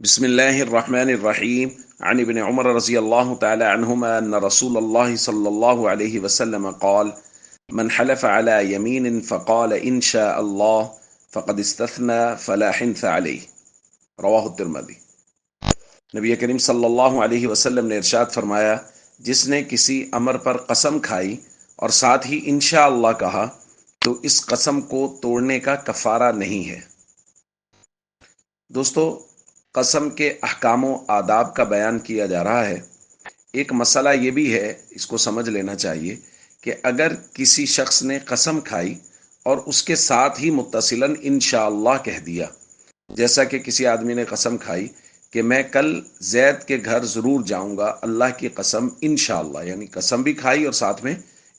بسم الله الرحمن الرحيم عن ابن عمر رضي الله تعالى عنهما أن رسول الله صلى الله عليه وسلم قال من حلف على يمين فقال إن شاء الله فقد استثنى فلا حنث عليه رواہ الترمذی۔ نبی کریم صلی اللہ علیہ وسلم نے ارشاد فرمایا، جس نے کسی امر پر قسم کھائی اور ساتھ ہی انشاءاللہ کہا تو اس قسم کو توڑنے کا کفارہ نہیں ہے۔ دوستو، قسم کے احکام و آداب کا بیان کیا جا رہا ہے۔ ایک مسئلہ یہ بھی ہے، اس کو سمجھ لینا چاہیے کہ اگر کسی شخص نے قسم کھائی اور اس کے ساتھ ہی متصلاً انشاءاللہ کہہ دیا، جیسا کہ کسی آدمی نے قسم کھائی کہ میں کل زید کے گھر ضرور جاؤں گا، اللہ کی قسم انشاءاللہ، یعنی قسم بھی کھائی اور ساتھ میں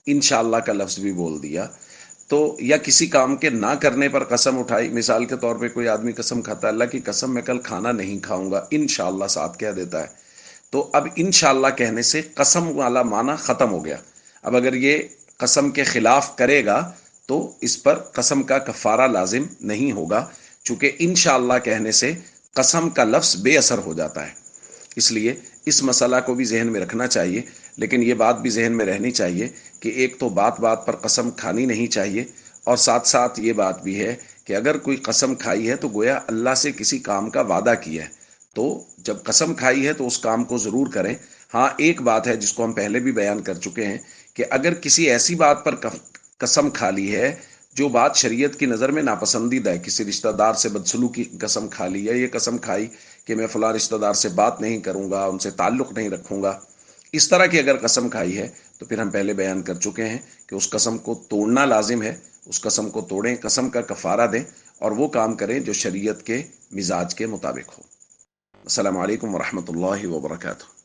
انشاءاللہ کا لفظ بھی بول دیا، تو یا کسی کام کے نہ کرنے پر قسم اٹھائی، مثال کے طور پہ کوئی آدمی قسم کھاتا ہے، اللہ کی قسم میں کل کھانا نہیں کھاؤں گا، انشاءاللہ ساتھ کہہ دیتا ہے، تو اب انشاءاللہ کہنے سے قسم والا معنی ختم ہو گیا۔ اب اگر یہ قسم کے خلاف کرے گا تو اس پر قسم کا کفارہ لازم نہیں ہوگا، چونکہ انشاءاللہ کہنے سے قسم کا لفظ بے اثر ہو جاتا ہے۔ اس لیے اس مسئلہ کو بھی ذہن میں رکھنا چاہیے، لیکن یہ بات بھی ذہن میں رہنی چاہیے کہ ایک تو بات بات پر قسم کھانی نہیں چاہیے، اور ساتھ ساتھ یہ بات بھی ہے کہ اگر کوئی قسم کھائی ہے تو گویا اللہ سے کسی کام کا وعدہ کیا ہے، تو جب قسم کھائی ہے تو اس کام کو ضرور کریں۔ ہاں، ایک بات ہے جس کو ہم پہلے بھی بیان کر چکے ہیں کہ اگر کسی ایسی بات پر قسم کھا لی ہے جو بات شریعت کی نظر میں ناپسندیدہ ہے، کسی رشتہ دار سے بدسلوکی کی قسم کھا لی، یا یہ قسم کھائی کہ میں فلاں رشتہ دار سے بات نہیں کروں گا، ان سے تعلق نہیں رکھوں گا، اس طرح کی اگر قسم کھائی ہے تو پھر ہم پہلے بیان کر چکے ہیں کہ اس قسم کو توڑنا لازم ہے، اس قسم کو توڑیں، قسم کا کفارہ دیں اور وہ کام کریں جو شریعت کے مزاج کے مطابق ہو۔ السلام علیکم ورحمۃ اللہ وبرکاتہ۔